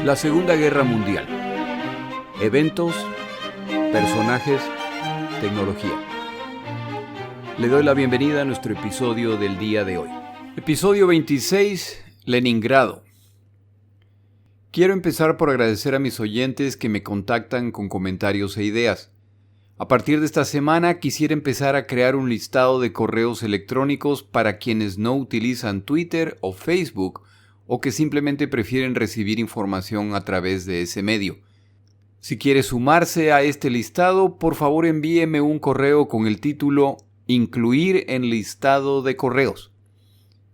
La Segunda Guerra Mundial. Eventos, personajes, tecnología. Le doy la bienvenida a nuestro episodio del día de hoy. Episodio 26, Leningrado. Quiero empezar por agradecer a mis oyentes que me contactan con comentarios e ideas. A partir de esta semana quisiera empezar a crear un listado de correos electrónicos para quienes no utilizan Twitter o Facebook o que simplemente prefieren recibir información a través de ese medio. Si quiere sumarse a este listado, por favor envíeme un correo con el título Incluir en listado de correos.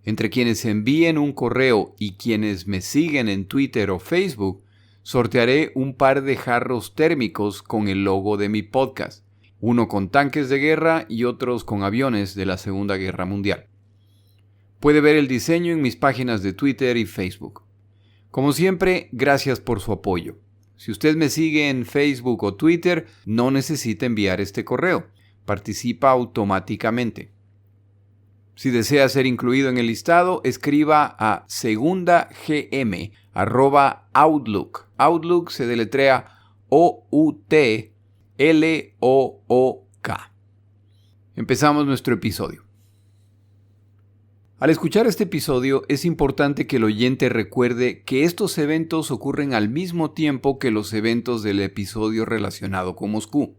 Entre quienes envíen un correo y quienes me siguen en Twitter o Facebook, sortearé un par de jarros térmicos con el logo de mi podcast, uno con tanques de guerra y otros con aviones de la Segunda Guerra Mundial. Puede ver el diseño en mis páginas de Twitter y Facebook. Como siempre, gracias por su apoyo. Si usted me sigue en Facebook o Twitter, no necesita enviar este correo. Participa automáticamente. Si desea ser incluido en el listado, escriba a segundagm@outlook. Outlook se deletrea O-U-T-L-O-O-K. Empezamos nuestro episodio. Al escuchar este episodio, es importante que el oyente recuerde que estos eventos ocurren al mismo tiempo que los eventos del episodio relacionado con Moscú.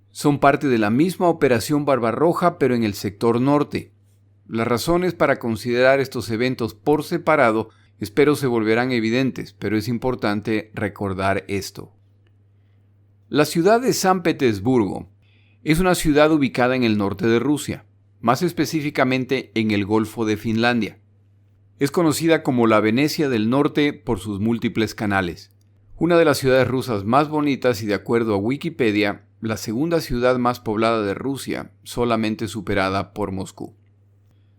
Son parte de la misma Operación Barbarroja, pero en el sector norte. Las razones para considerar estos eventos por separado espero se volverán evidentes, pero es importante recordar esto. La ciudad de San Petersburgo es una ciudad ubicada en el norte de Rusia, más específicamente en el Golfo de Finlandia. Es conocida como la Venecia del Norte por sus múltiples canales. Una de las ciudades rusas más bonitas y, de acuerdo a Wikipedia, la segunda ciudad más poblada de Rusia, solamente superada por Moscú.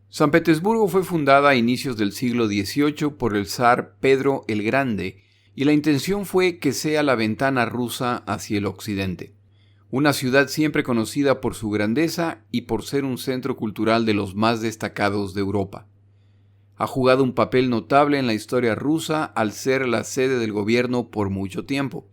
San Petersburgo fue fundada a inicios del siglo XVIII por el zar Pedro el Grande y la intención fue que sea la ventana rusa hacia el occidente. Una ciudad siempre conocida por su grandeza y por ser un centro cultural de los más destacados de Europa. Ha jugado un papel notable en la historia rusa al ser la sede del gobierno por mucho tiempo.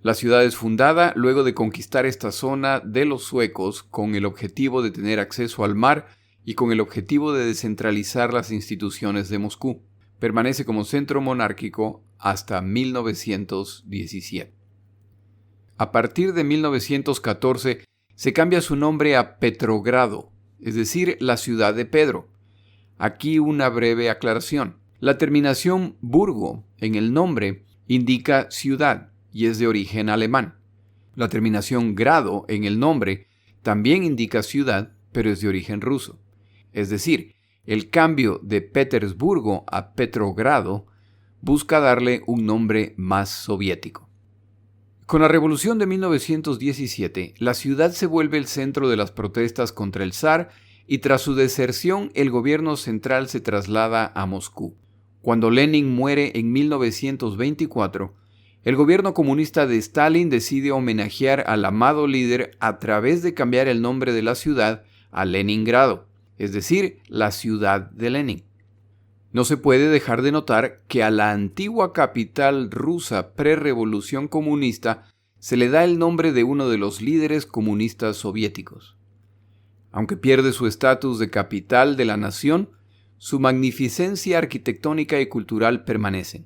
La ciudad es fundada luego de conquistar esta zona de los suecos con el objetivo de tener acceso al mar y con el objetivo de descentralizar las instituciones de Moscú. Permanece como centro monárquico hasta 1917. A partir de 1914 se cambia su nombre a Petrogrado, es decir, la ciudad de Pedro. Aquí una breve aclaración. La terminación burgo en el nombre indica ciudad y es de origen alemán. La terminación grado en el nombre también indica ciudad, pero es de origen ruso. Es decir, el cambio de Petersburgo a Petrogrado busca darle un nombre más soviético. Con la revolución de 1917, la ciudad se vuelve el centro de las protestas contra el zar y tras su deserción el gobierno central se traslada a Moscú. Cuando Lenin muere en 1924, el gobierno comunista de Stalin decide homenajear al amado líder a través de cambiar el nombre de la ciudad a Leningrado, es decir, la ciudad de Lenin. No se puede dejar de notar que a la antigua capital rusa pre-revolución comunista se le da el nombre de uno de los líderes comunistas soviéticos. Aunque pierde su estatus de capital de la nación, su magnificencia arquitectónica y cultural permanecen.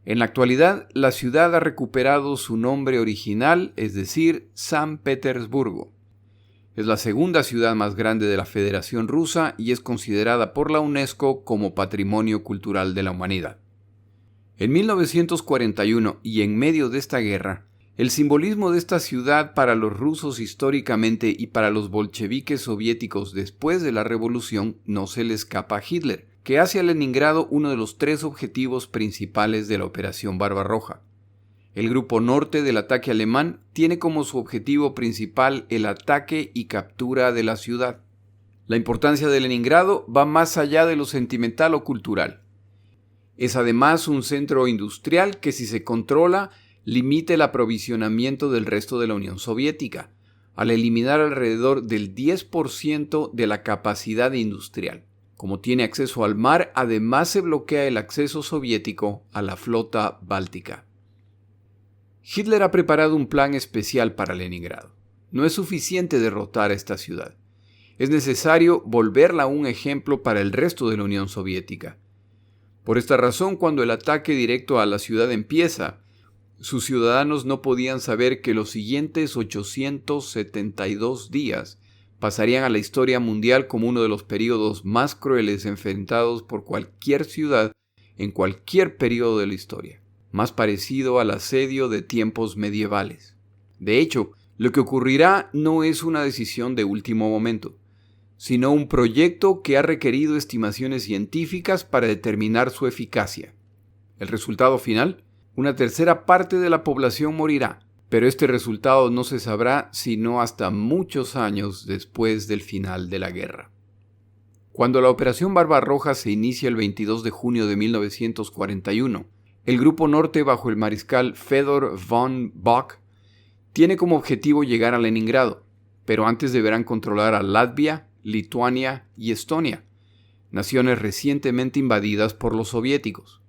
En la actualidad, la ciudad ha recuperado su nombre original, es decir, San Petersburgo. Es la segunda ciudad más grande de la Federación Rusa y es considerada por la UNESCO como Patrimonio Cultural de la Humanidad. En 1941 y en medio de esta guerra, el simbolismo de esta ciudad para los rusos históricamente y para los bolcheviques soviéticos después de la revolución no se le escapa a Hitler, que hace a Leningrado uno de los 3 objetivos principales de la Operación Barbarroja. El grupo norte del ataque alemán tiene como su objetivo principal el ataque y captura de la ciudad. La importancia de Leningrado va más allá de lo sentimental o cultural. Es además un centro industrial que, si se controla, limita el aprovisionamiento del resto de la Unión Soviética, al eliminar alrededor del 10% de la capacidad industrial. Como tiene acceso al mar, además se bloquea el acceso soviético a la flota báltica. Hitler ha preparado un plan especial para Leningrado. No es suficiente derrotar a esta ciudad. Es necesario volverla un ejemplo para el resto de la Unión Soviética. Por esta razón, cuando el ataque directo a la ciudad empieza, sus ciudadanos no podían saber que los siguientes 872 días pasarían a la historia mundial como uno de los períodos más crueles enfrentados por cualquier ciudad en cualquier período de la historia, más parecido al asedio de tiempos medievales. De hecho, lo que ocurrirá no es una decisión de último momento, sino un proyecto que ha requerido estimaciones científicas para determinar su eficacia. El resultado final: una tercera parte de la población morirá, pero este resultado no se sabrá sino hasta muchos años después del final de la guerra. Cuando la Operación Barbarroja se inicia el 22 de junio de 1941, el Grupo Norte bajo el mariscal Fedor von Bock tiene como objetivo llegar a Leningrado, pero antes deberán controlar a Latvia, Lituania y Estonia, naciones recientemente invadidas por los soviéticos.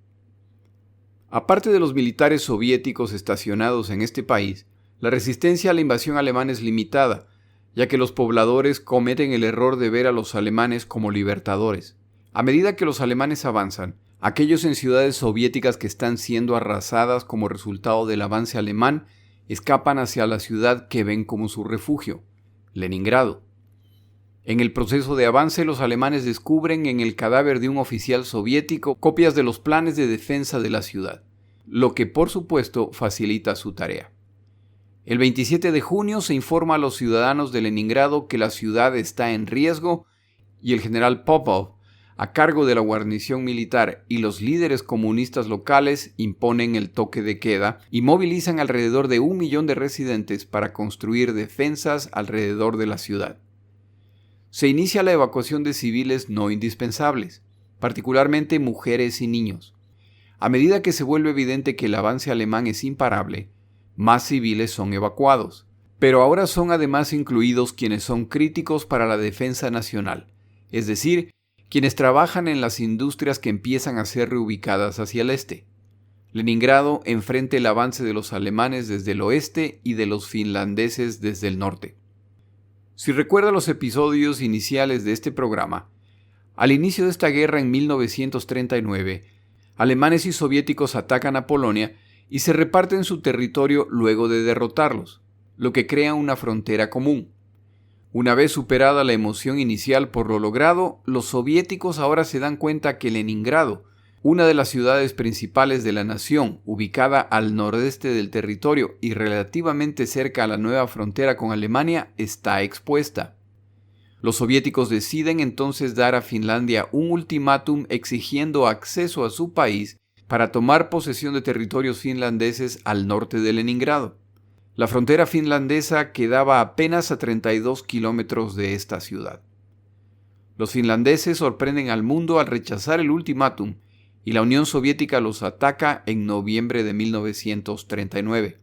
Aparte de los militares soviéticos estacionados en este país, la resistencia a la invasión alemana es limitada, ya que los pobladores cometen el error de ver a los alemanes como libertadores. A medida que los alemanes avanzan, aquellos en ciudades soviéticas que están siendo arrasadas como resultado del avance alemán escapan hacia la ciudad que ven como su refugio, Leningrado. En el proceso de avance, los alemanes descubren en el cadáver de un oficial soviético copias de los planes de defensa de la ciudad, lo que por supuesto facilita su tarea. El 27 de junio se informa a los ciudadanos de Leningrado que la ciudad está en riesgo y el general Popov, a cargo de la guarnición militar, y los líderes comunistas locales imponen el toque de queda y movilizan alrededor de 1 millón de residentes para construir defensas alrededor de la ciudad. Se inicia la evacuación de civiles no indispensables, particularmente mujeres y niños. A medida que se vuelve evidente que el avance alemán es imparable, más civiles son evacuados, pero ahora son además incluidos quienes son críticos para la defensa nacional, es decir, quienes trabajan en las industrias que empiezan a ser reubicadas hacia el este. Leningrado enfrenta el avance de los alemanes desde el oeste y de los finlandeses desde el norte. Si recuerda los episodios iniciales de este programa, al inicio de esta guerra en 1939, alemanes y soviéticos atacan a Polonia y se reparten su territorio luego de derrotarlos, lo que crea una frontera común. Una vez superada la emoción inicial por lo logrado, los soviéticos ahora se dan cuenta que Leningrado, una de las ciudades principales de la nación, ubicada al nordeste del territorio y relativamente cerca a la nueva frontera con Alemania, está expuesta. Los soviéticos deciden entonces dar a Finlandia un ultimátum exigiendo acceso a su país para tomar posesión de territorios finlandeses al norte de Leningrado. La frontera finlandesa quedaba apenas a 32 kilómetros de esta ciudad. Los finlandeses sorprenden al mundo al rechazar el ultimátum y la Unión Soviética los ataca en noviembre de 1939.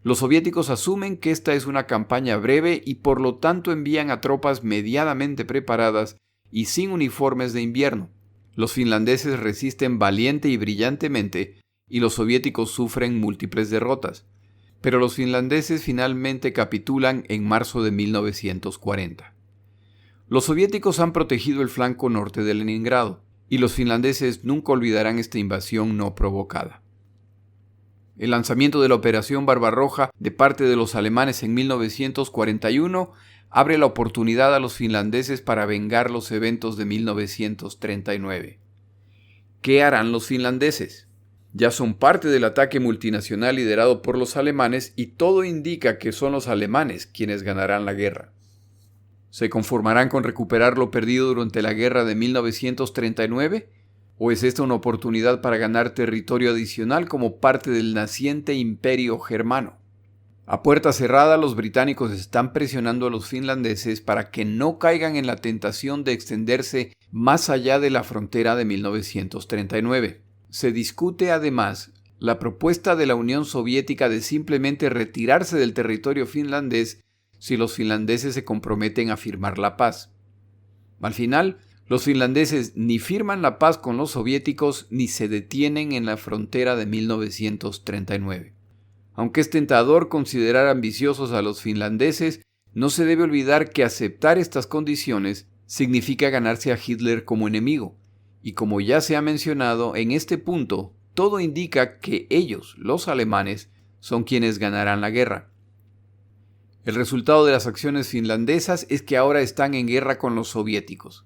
Los soviéticos asumen que esta es una campaña breve y por lo tanto envían a tropas medianamente preparadas y sin uniformes de invierno. Los finlandeses resisten valiente y brillantemente y los soviéticos sufren múltiples derrotas. Pero los finlandeses finalmente capitulan en marzo de 1940. Los soviéticos han protegido el flanco norte de Leningrado, y los finlandeses nunca olvidarán esta invasión no provocada. El lanzamiento de la Operación Barbarroja de parte de los alemanes en 1941 abre la oportunidad a los finlandeses para vengar los eventos de 1939. ¿Qué harán los finlandeses? Ya son parte del ataque multinacional liderado por los alemanes y todo indica que son los alemanes quienes ganarán la guerra. ¿Se conformarán con recuperar lo perdido durante la guerra de 1939? ¿O es esta una oportunidad para ganar territorio adicional como parte del naciente imperio germano? A puerta cerrada, los británicos están presionando a los finlandeses para que no caigan en la tentación de extenderse más allá de la frontera de 1939. Se discute además la propuesta de la Unión Soviética de simplemente retirarse del territorio finlandés si los finlandeses se comprometen a firmar la paz. Al final, Los finlandeses ni firman la paz con los soviéticos ni se detienen en la frontera de 1939. Aunque es tentador considerar ambiciosos a los finlandeses, no se debe olvidar que aceptar estas condiciones significa ganarse a Hitler como enemigo, y como ya se ha mencionado, en este punto todo indica que ellos, los alemanes, son quienes ganarán la guerra. El resultado de las acciones finlandesas es que ahora están en guerra con los soviéticos.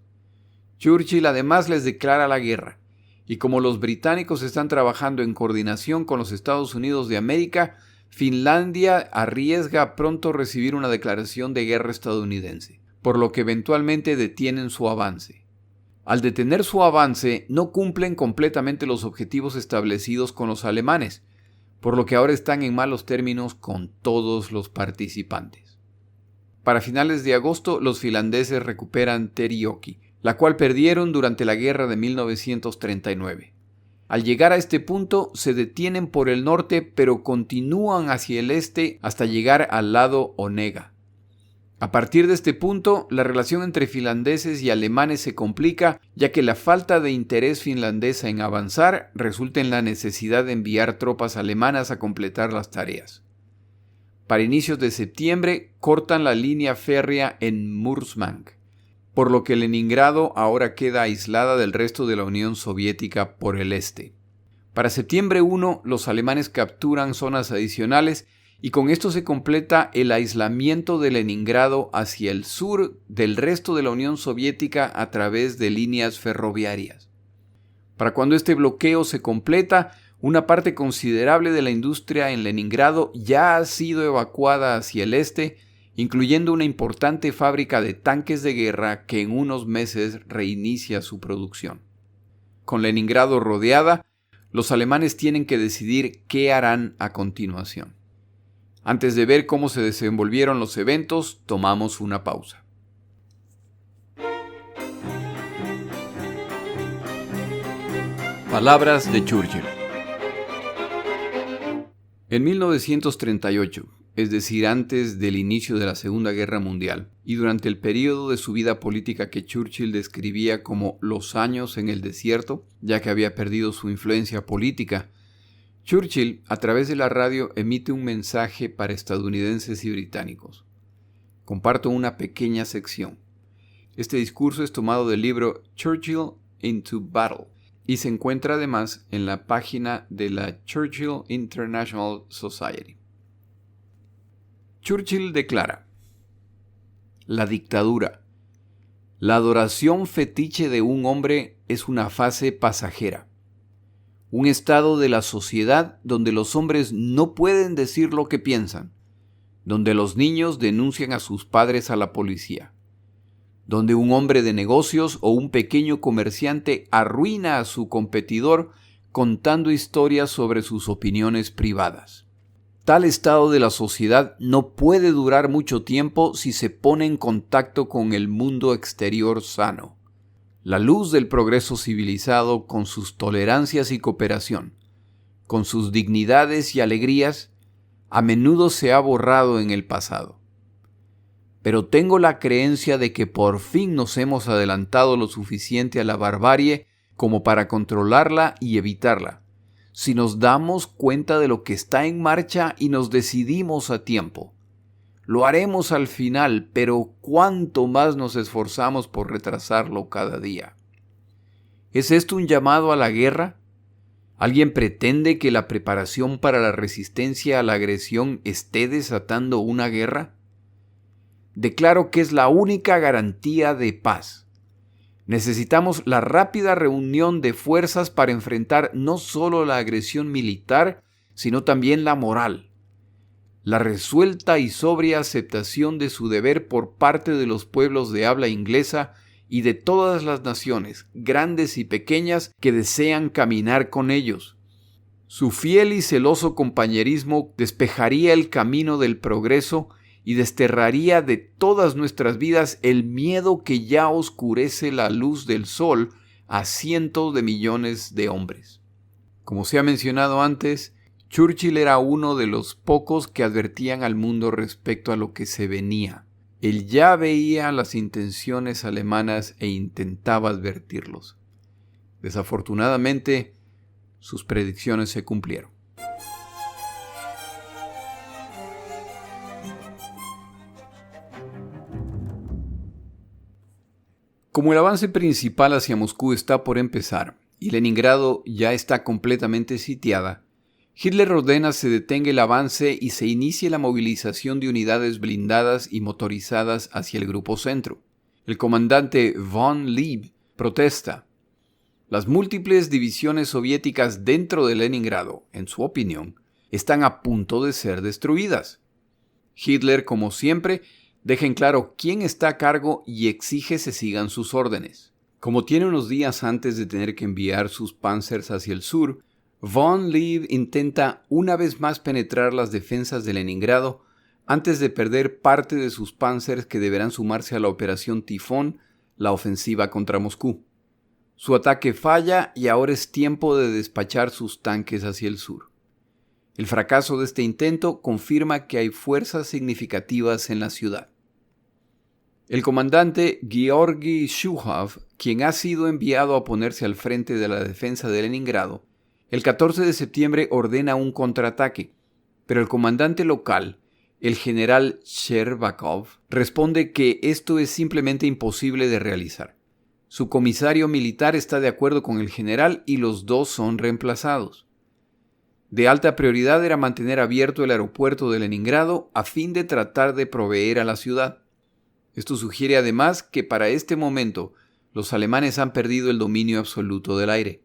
Churchill además les declara la guerra, y como los británicos están trabajando en coordinación con los Estados Unidos de América, Finlandia arriesga pronto recibir una declaración de guerra estadounidense, por lo que eventualmente detienen su avance. Al detener su avance, no cumplen completamente los objetivos establecidos con los alemanes, por lo que ahora están en malos términos con todos los participantes. Para finales de agosto, los finlandeses recuperan Terijoki, la cual perdieron durante la guerra de 1939. Al llegar a este punto, se detienen por el norte, pero continúan hacia el este hasta llegar al lado Onega. A partir de este punto, la relación entre finlandeses y alemanes se complica, ya que la falta de interés finlandesa en avanzar resulta en la necesidad de enviar tropas alemanas a completar las tareas. Para inicios de septiembre, cortan la línea férrea en Murmansk, por lo que Leningrado ahora queda aislada del resto de la Unión Soviética por el este. Para septiembre 1, los alemanes capturan zonas adicionales y con esto se completa el aislamiento de Leningrado hacia el sur del resto de la Unión Soviética a través de líneas ferroviarias. Para cuando este bloqueo se completa, una parte considerable de la industria en Leningrado ya ha sido evacuada hacia el este, incluyendo una importante fábrica de tanques de guerra que en unos meses reinicia su producción. Con Leningrado rodeada, los alemanes tienen que decidir qué harán a continuación. Antes de ver cómo se desenvolvieron los eventos, tomamos una pausa. Palabras de Churchill. En 1938, es decir, antes del inicio de la Segunda Guerra Mundial, y durante el periodo de su vida política que Churchill describía como los años en el desierto, ya que había perdido su influencia política, Churchill, a través de la radio, emite un mensaje para estadounidenses y británicos. Comparto una pequeña sección. Este discurso es tomado del libro Churchill into Battle y se encuentra además en la página de la Churchill International Society. Churchill declara: la dictadura, la adoración fetiche de un hombre es una fase pasajera. Un estado de la sociedad donde los hombres no pueden decir lo que piensan, donde los niños denuncian a sus padres a la policía, donde un hombre de negocios o un pequeño comerciante arruina a su competidor contando historias sobre sus opiniones privadas. Tal estado de la sociedad no puede durar mucho tiempo si se pone en contacto con el mundo exterior sano. La luz del progreso civilizado, con sus tolerancias y cooperación, con sus dignidades y alegrías, a menudo se ha borrado en el pasado. Pero tengo la creencia de que por fin nos hemos adelantado lo suficiente a la barbarie como para controlarla y evitarla, si nos damos cuenta de lo que está en marcha y nos decidimos a tiempo. Lo haremos al final, pero cuánto más nos esforzamos por retrasarlo cada día. ¿Es esto un llamado a la guerra? ¿Alguien pretende que la preparación para la resistencia a la agresión esté desatando una guerra? Declaro que es la única garantía de paz. Necesitamos la rápida reunión de fuerzas para enfrentar no solo la agresión militar, sino también la moral. La resuelta y sobria aceptación de su deber por parte de los pueblos de habla inglesa y de todas las naciones, grandes y pequeñas, que desean caminar con ellos. Su fiel y celoso compañerismo despejaría el camino del progreso y desterraría de todas nuestras vidas el miedo que ya oscurece la luz del sol a cientos de millones de hombres. Como se ha mencionado antes, Churchill era uno de los pocos que advertían al mundo respecto a lo que se venía. Él ya veía las intenciones alemanas e intentaba advertirlos. Desafortunadamente, sus predicciones se cumplieron. Como el avance principal hacia Moscú está por empezar y Leningrado ya está completamente sitiada, Hitler ordena se detenga el avance y se inicie la movilización de unidades blindadas y motorizadas hacia el Grupo Centro. El comandante von Lieb protesta. Las múltiples divisiones soviéticas dentro de Leningrado, en su opinión, están a punto de ser destruidas. Hitler, como siempre, deja en claro quién está a cargo y exige se sigan sus órdenes. Como tiene unos días antes de tener que enviar sus panzers hacia el sur, von Lieb intenta una vez más penetrar las defensas de Leningrado antes de perder parte de sus panzers que deberán sumarse a la Operación Tifón, la ofensiva contra Moscú. Su ataque falla y ahora es tiempo de despachar sus tanques hacia el sur. El fracaso de este intento confirma que hay fuerzas significativas en la ciudad. El comandante Georgy Shuhov, quien ha sido enviado a ponerse al frente de la defensa de Leningrado, el 14 de septiembre ordena un contraataque, pero el comandante local, el general Shcherbakov, responde que esto es simplemente imposible de realizar. Su comisario militar está de acuerdo con el general y los dos son reemplazados. De alta prioridad era mantener abierto el aeropuerto de Leningrado a fin de tratar de proveer a la ciudad. Esto sugiere además que para este momento los alemanes han perdido el dominio absoluto del aire.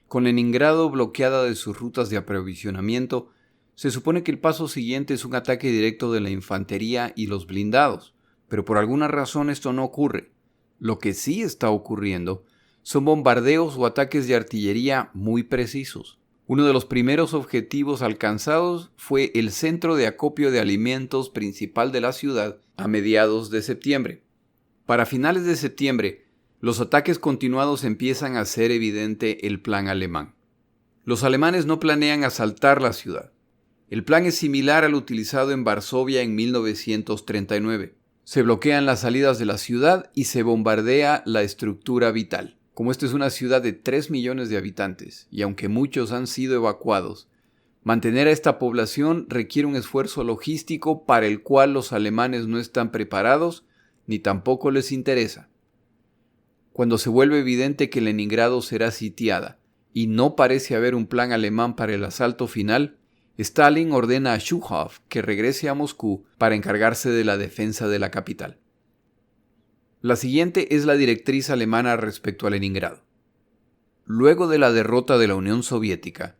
Con Leningrado bloqueada de sus rutas de aprovisionamiento, se supone que el paso siguiente es un ataque directo de la infantería y los blindados, pero por alguna razón esto no ocurre. Lo que sí está ocurriendo son bombardeos o ataques de artillería muy precisos. Uno de los primeros objetivos alcanzados fue el centro de acopio de alimentos principal de la ciudad a mediados de septiembre. Para finales de septiembre, los ataques continuados empiezan a hacer evidente el plan alemán. Los alemanes no planean asaltar la ciudad. El plan es similar al utilizado en Varsovia en 1939. Se bloquean las salidas de la ciudad y se bombardea la estructura vital. Como esta es una ciudad de 3 millones de habitantes, y aunque muchos han sido evacuados, mantener a esta población requiere un esfuerzo logístico para el cual los alemanes no están preparados ni tampoco les interesa. Cuando se vuelve evidente que Leningrado será sitiada y no parece haber un plan alemán para el asalto final, Stalin ordena a Shuhov que regrese a Moscú para encargarse de la defensa de la capital. La siguiente es la directriz alemana respecto a Leningrado. Luego de la derrota de la Unión Soviética,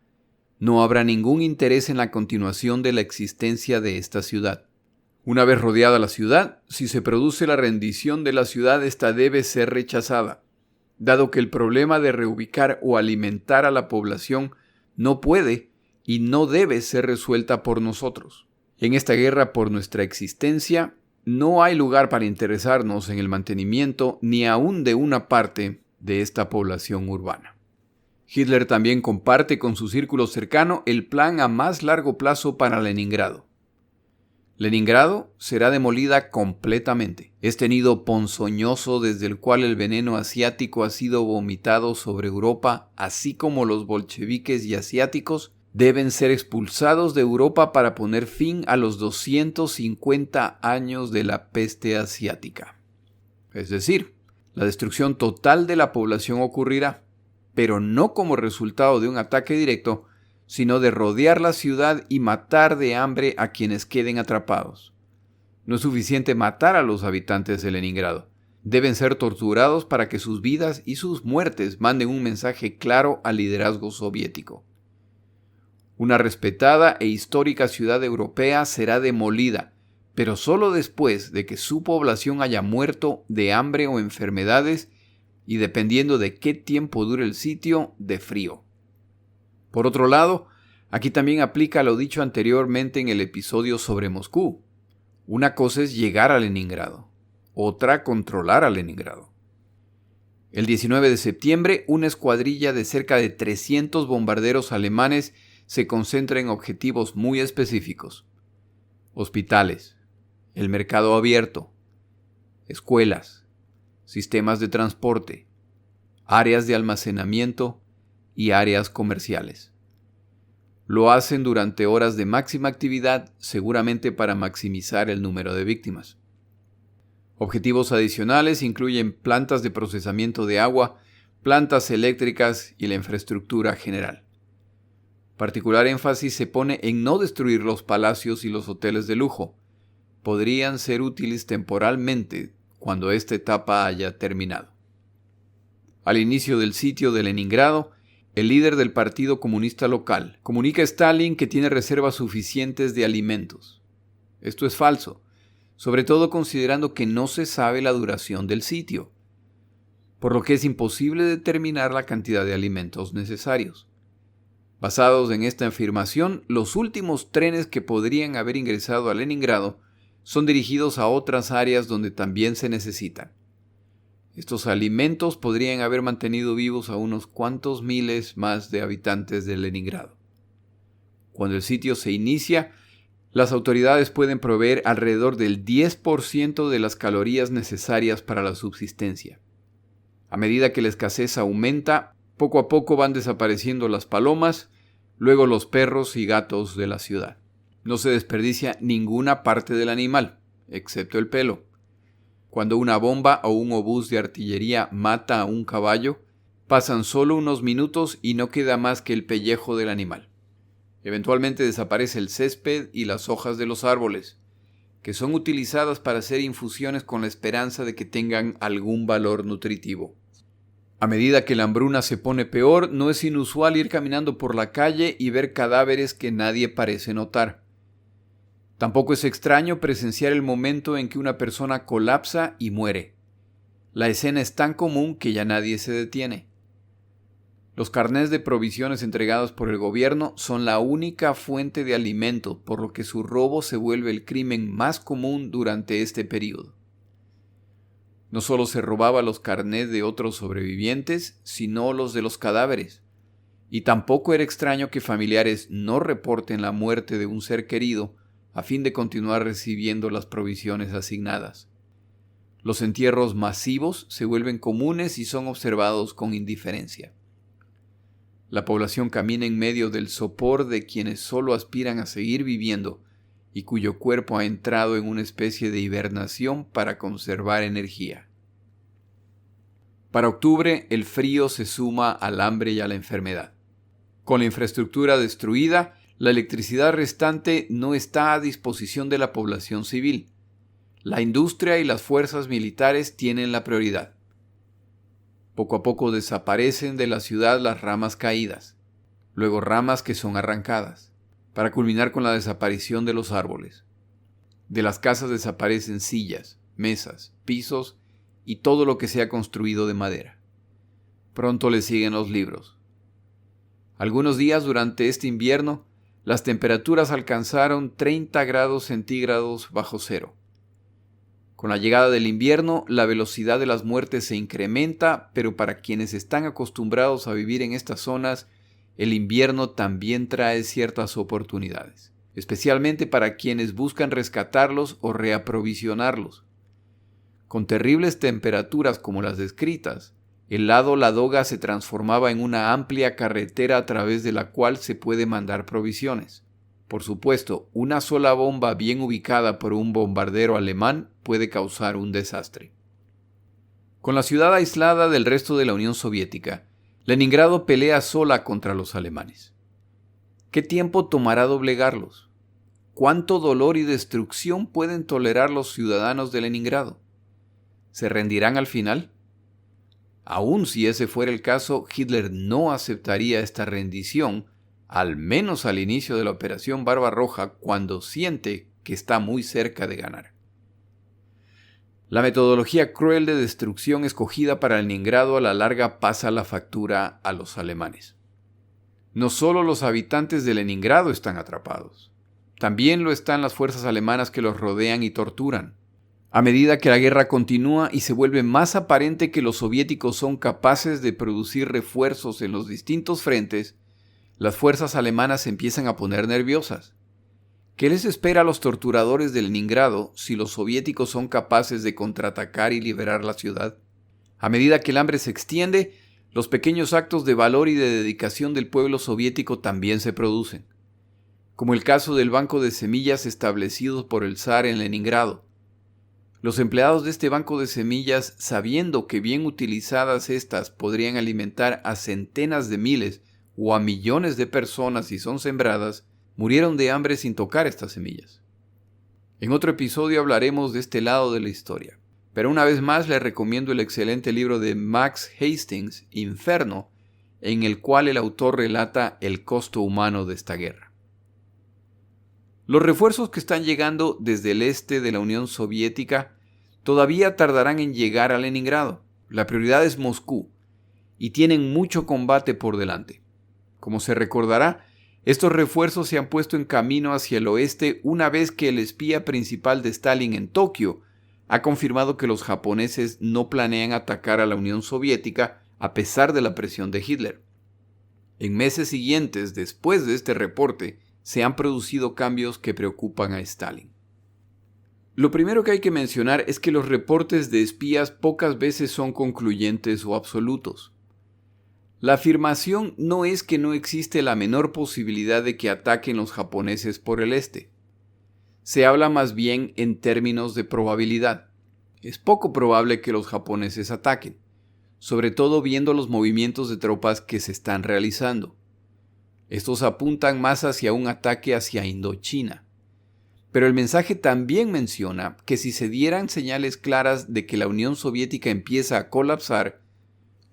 no habrá ningún interés en la continuación de la existencia de esta ciudad. Una vez rodeada la ciudad, si se produce la rendición de la ciudad, esta debe ser rechazada, dado que el problema de reubicar o alimentar a la población no puede y no debe ser resuelta por nosotros. En esta guerra por nuestra existencia, no hay lugar para interesarnos en el mantenimiento ni aún de una parte de esta población urbana. Hitler también comparte con su círculo cercano el plan a más largo plazo para Leningrado. Leningrado será demolida completamente. Este nido ponzoñoso desde el cual el veneno asiático ha sido vomitado sobre Europa, así como los bolcheviques y asiáticos, deben ser expulsados de Europa para poner fin a los 250 años de la peste asiática. Es decir, la destrucción total de la población ocurrirá, pero no como resultado de un ataque directo, sino de rodear la ciudad y matar de hambre a quienes queden atrapados. No es suficiente matar a los habitantes de Leningrado. Deben ser torturados para que sus vidas y sus muertes manden un mensaje claro al liderazgo soviético. Una respetada e histórica ciudad europea será demolida, pero solo después de que su población haya muerto de hambre o enfermedades y, dependiendo de qué tiempo dure el sitio, de frío. Por otro lado, aquí también aplica lo dicho anteriormente en el episodio sobre Moscú. Una cosa es llegar a Leningrado, otra controlar a Leningrado. El 19 de septiembre, una escuadrilla de cerca de 300 bombarderos alemanes se concentra en objetivos muy específicos: hospitales, el mercado abierto, escuelas, sistemas de transporte, áreas de almacenamiento y áreas comerciales. Lo hacen durante horas de máxima actividad, seguramente para maximizar el número de víctimas. Objetivos adicionales incluyen plantas de procesamiento de agua, plantas eléctricas y la infraestructura general. Particular énfasis se pone en no destruir los palacios y los hoteles de lujo. Podrían ser útiles temporalmente cuando esta etapa haya terminado. Al inicio del sitio de Leningrado, el líder del Partido Comunista local comunica a Stalin que tiene reservas suficientes de alimentos. Esto es falso, sobre todo considerando que no se sabe la duración del sitio, por lo que es imposible determinar la cantidad de alimentos necesarios. Basados en esta afirmación, los últimos trenes que podrían haber ingresado a Leningrado son dirigidos a otras áreas donde también se necesitan. Estos alimentos podrían haber mantenido vivos a unos cuantos miles más de habitantes de Leningrado. Cuando el sitio se inicia, las autoridades pueden proveer alrededor del 10% de las calorías necesarias para la subsistencia. A medida que la escasez aumenta, poco a poco van desapareciendo las palomas, luego los perros y gatos de la ciudad. No se desperdicia ninguna parte del animal, excepto el pelo. Cuando una bomba o un obús de artillería mata a un caballo, pasan solo unos minutos y no queda más que el pellejo del animal. Eventualmente desaparece el césped y las hojas de los árboles, que son utilizadas para hacer infusiones con la esperanza de que tengan algún valor nutritivo. A medida que la hambruna se pone peor, no es inusual ir caminando por la calle y ver cadáveres que nadie parece notar. Tampoco es extraño presenciar el momento en que una persona colapsa y muere. La escena es tan común que ya nadie se detiene. Los carnés de provisiones entregados por el gobierno son la única fuente de alimento, por lo que su robo se vuelve el crimen más común durante este período. No solo se robaba los carnés de otros sobrevivientes, sino los de los cadáveres. Y tampoco era extraño que familiares no reporten la muerte de un ser querido a fin de continuar recibiendo las provisiones asignadas. Los entierros masivos se vuelven comunes y son observados con indiferencia. La población camina en medio del sopor de quienes solo aspiran a seguir viviendo y cuyo cuerpo ha entrado en una especie de hibernación para conservar energía. Para octubre, el frío se suma al hambre y a la enfermedad. Con la infraestructura destruida, la electricidad restante no está a disposición de la población civil. La industria y las fuerzas militares tienen la prioridad. Poco a poco desaparecen de la ciudad las ramas caídas, luego ramas que son arrancadas, para culminar con la desaparición de los árboles. De las casas desaparecen sillas, mesas, pisos y todo lo que sea construido de madera. Pronto le siguen los libros. Algunos días durante este invierno, las temperaturas alcanzaron 30 grados centígrados bajo cero. Con la llegada del invierno, la velocidad de las muertes se incrementa, pero para quienes están acostumbrados a vivir en estas zonas, el invierno también trae ciertas oportunidades, especialmente para quienes buscan rescatarlos o reaprovisionarlos. Con terribles temperaturas como las descritas, el lago Ladoga se transformaba en una amplia carretera a través de la cual se puede mandar provisiones. Por supuesto, una sola bomba bien ubicada por un bombardero alemán puede causar un desastre. Con la ciudad aislada del resto de la Unión Soviética, Leningrado pelea sola contra los alemanes. ¿Qué tiempo tomará doblegarlos? ¿Cuánto dolor y destrucción pueden tolerar los ciudadanos de Leningrado? ¿Se rendirán al final? Aun si ese fuera el caso, Hitler no aceptaría esta rendición, al menos al inicio de la Operación Barbarroja, cuando siente que está muy cerca de ganar. La metodología cruel de destrucción escogida para Leningrado a la larga pasa la factura a los alemanes. No solo los habitantes de Leningrado están atrapados, también lo están las fuerzas alemanas que los rodean y torturan. A medida que la guerra continúa y se vuelve más aparente que los soviéticos son capaces de producir refuerzos en los distintos frentes, las fuerzas alemanas se empiezan a poner nerviosas. ¿Qué les espera a los torturadores de Leningrado si los soviéticos son capaces de contraatacar y liberar la ciudad? A medida que el hambre se extiende, los pequeños actos de valor y de dedicación del pueblo soviético también se producen, como el caso del banco de semillas establecido por el zar en Leningrado. Los empleados de este banco de semillas, sabiendo que bien utilizadas estas podrían alimentar a centenas de miles o a millones de personas si son sembradas, murieron de hambre sin tocar estas semillas. En otro episodio hablaremos de este lado de la historia, pero una vez más les recomiendo el excelente libro de Max Hastings, Inferno, en el cual el autor relata el costo humano de esta guerra. Los refuerzos que están llegando desde el este de la Unión Soviética todavía tardarán en llegar a Leningrado. La prioridad es Moscú y tienen mucho combate por delante. Como se recordará, estos refuerzos se han puesto en camino hacia el oeste una vez que el espía principal de Stalin en Tokio ha confirmado que los japoneses no planean atacar a la Unión Soviética a pesar de la presión de Hitler. En meses siguientes, después de este reporte, se han producido cambios que preocupan a Stalin. Lo primero que hay que mencionar es que los reportes de espías pocas veces son concluyentes o absolutos. La afirmación no es que no existe la menor posibilidad de que ataquen los japoneses por el este. Se habla más bien en términos de probabilidad. Es poco probable que los japoneses ataquen, sobre todo viendo los movimientos de tropas que se están realizando. Estos apuntan más hacia un ataque hacia Indochina. Pero el mensaje también menciona que si se dieran señales claras de que la Unión Soviética empieza a colapsar,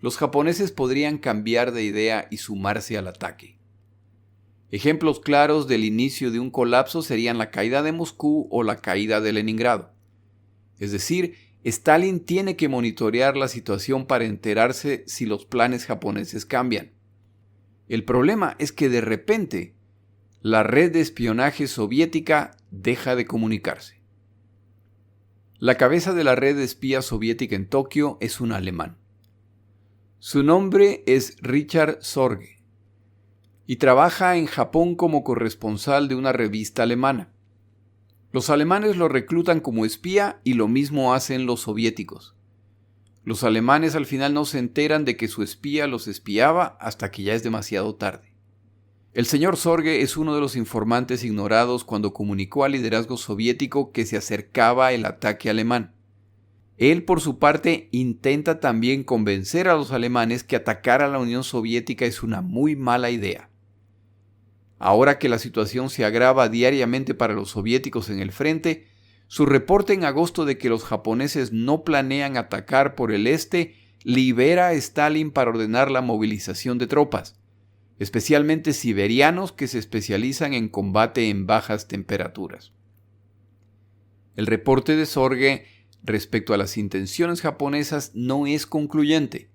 los japoneses podrían cambiar de idea y sumarse al ataque. Ejemplos claros del inicio de un colapso serían la caída de Moscú o la caída de Leningrado. Es decir, Stalin tiene que monitorear la situación para enterarse si los planes japoneses cambian. El problema es que de repente, la red de espionaje soviética deja de comunicarse. La cabeza de la red de espías soviética en Tokio es un alemán. Su nombre es Richard Sorge y trabaja en Japón como corresponsal de una revista alemana. Los alemanes lo reclutan como espía y lo mismo hacen los soviéticos. Los alemanes al final no se enteran de que su espía los espiaba hasta que ya es demasiado tarde. El señor Sorge es uno de los informantes ignorados cuando comunicó al liderazgo soviético que se acercaba el ataque alemán. Él, por su parte, intenta también convencer a los alemanes que atacar a la Unión Soviética es una muy mala idea. Ahora que la situación se agrava diariamente para los soviéticos en el frente, su reporte en agosto de que los japoneses no planean atacar por el este libera a Stalin para ordenar la movilización de tropas, especialmente siberianos que se especializan en combate en bajas temperaturas. El reporte de Sorge respecto a las intenciones japonesas no es concluyente.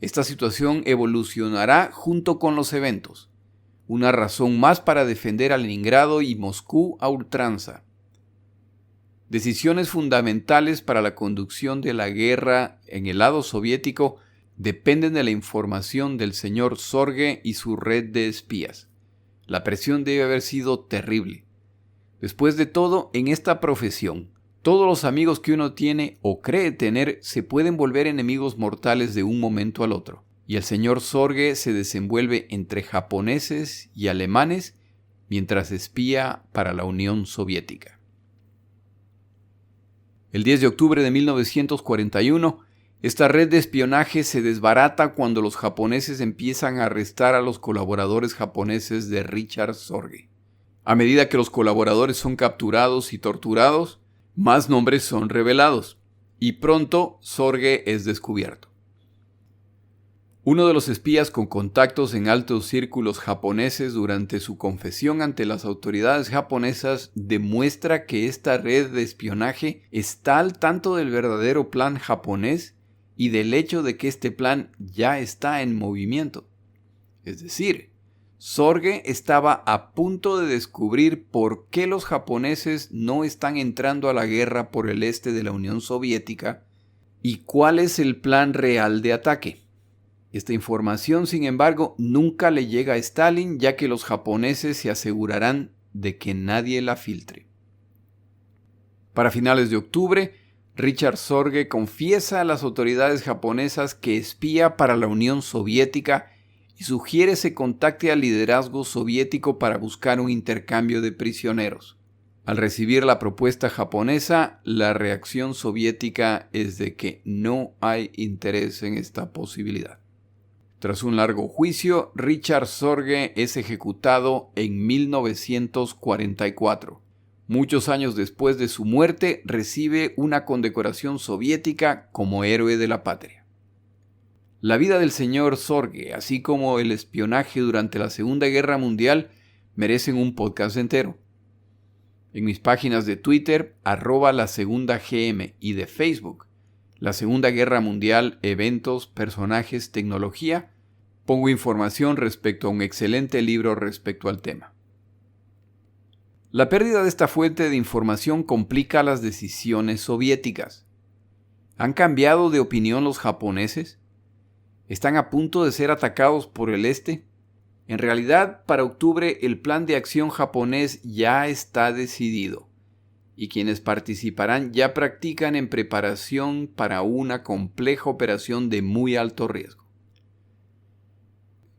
Esta situación evolucionará junto con los eventos, una razón más para defender a Leningrado y Moscú a ultranza. Decisiones fundamentales para la conducción de la guerra en el lado soviético dependen de la información del señor Sorge y su red de espías. La presión debe haber sido terrible. Después de todo, en esta profesión, todos los amigos que uno tiene o cree tener se pueden volver enemigos mortales de un momento al otro. Y el señor Sorge se desenvuelve entre japoneses y alemanes mientras espía para la Unión Soviética. El 10 de octubre de 1941, esta red de espionaje se desbarata cuando los japoneses empiezan a arrestar a los colaboradores japoneses de Richard Sorge. A medida que los colaboradores son capturados y torturados, más nombres son revelados, y pronto Sorge es descubierto. Uno de los espías con contactos en altos círculos japoneses durante su confesión ante las autoridades japonesas demuestra que esta red de espionaje está al tanto del verdadero plan japonés y del hecho de que este plan ya está en movimiento. Es decir, Sorge estaba a punto de descubrir por qué los japoneses no están entrando a la guerra por el este de la Unión Soviética y cuál es el plan real de ataque. Esta información, sin embargo, nunca le llega a Stalin, ya que los japoneses se asegurarán de que nadie la filtre. Para finales de octubre, Richard Sorge confiesa a las autoridades japonesas que espía para la Unión Soviética y sugiere se contacte al liderazgo soviético para buscar un intercambio de prisioneros. Al recibir la propuesta japonesa, la reacción soviética es de que no hay interés en esta posibilidad. Tras un largo juicio, Richard Sorge es ejecutado en 1944. Muchos años después de su muerte, recibe una condecoración soviética como héroe de la patria. La vida del señor Sorge, así como el espionaje durante la Segunda Guerra Mundial, merecen un podcast entero. En mis páginas de Twitter, @LaSegundaGM, y de Facebook, La Segunda Guerra Mundial, eventos, personajes, tecnología, pongo información respecto a un excelente libro respecto al tema. La pérdida de esta fuente de información complica las decisiones soviéticas. ¿Han cambiado de opinión los japoneses? ¿Están a punto de ser atacados por el este? En realidad, para octubre el plan de acción japonés ya está decidido y quienes participarán ya practican en preparación para una compleja operación de muy alto riesgo.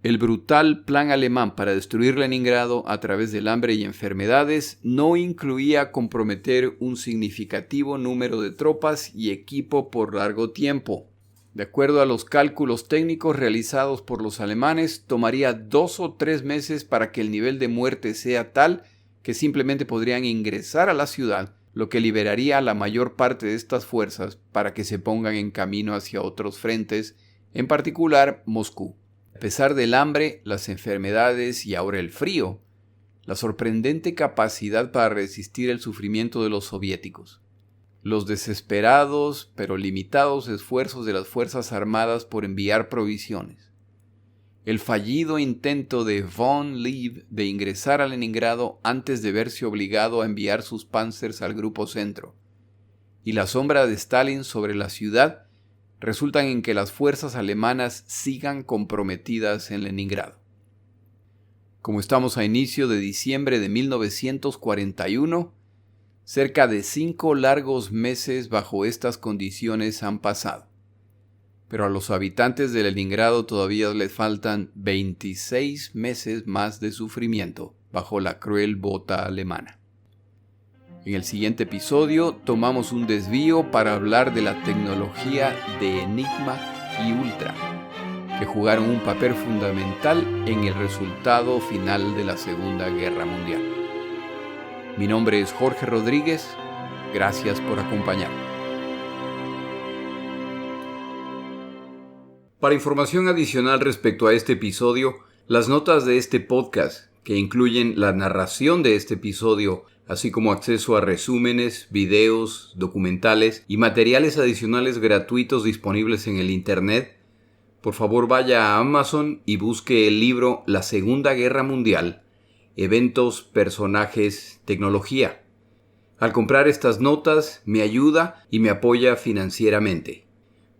El brutal plan alemán para destruir Leningrado a través del hambre y enfermedades no incluía comprometer un significativo número de tropas y equipo por largo tiempo. De acuerdo a los cálculos técnicos realizados por los alemanes, tomaría 2 o 3 meses para que el nivel de muerte sea tal que simplemente podrían ingresar a la ciudad, lo que liberaría a la mayor parte de estas fuerzas para que se pongan en camino hacia otros frentes, en particular Moscú. A pesar del hambre, las enfermedades y ahora el frío, la sorprendente capacidad para resistir el sufrimiento de los soviéticos, los desesperados pero limitados esfuerzos de las Fuerzas Armadas por enviar provisiones, el fallido intento de von Lieb de ingresar a Leningrado antes de verse obligado a enviar sus panzers al Grupo Centro, y la sombra de Stalin sobre la ciudad resultan en que las fuerzas alemanas sigan comprometidas en Leningrado. Como estamos a inicio de diciembre de 1941, cerca de 5 largos meses bajo estas condiciones han pasado. Pero a los habitantes de Leningrado todavía les faltan 26 meses más de sufrimiento bajo la cruel bota alemana. En el siguiente episodio tomamos un desvío para hablar de la tecnología de Enigma y Ultra, que jugaron un papel fundamental en el resultado final de la Segunda Guerra Mundial. Mi nombre es Jorge Rodríguez. Gracias por acompañarme. Para información adicional respecto a este episodio, las notas de este podcast, que incluyen la narración de este episodio, así como acceso a resúmenes, videos, documentales y materiales adicionales gratuitos disponibles en el Internet, por favor vaya a Amazon y busque el libro La Segunda Guerra Mundial, eventos, personajes, tecnología. Al comprar estas notas me ayuda y me apoya financieramente.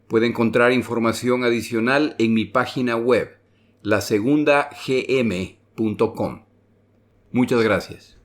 Puede encontrar información adicional en mi página web, lasegundagm.com. Muchas gracias.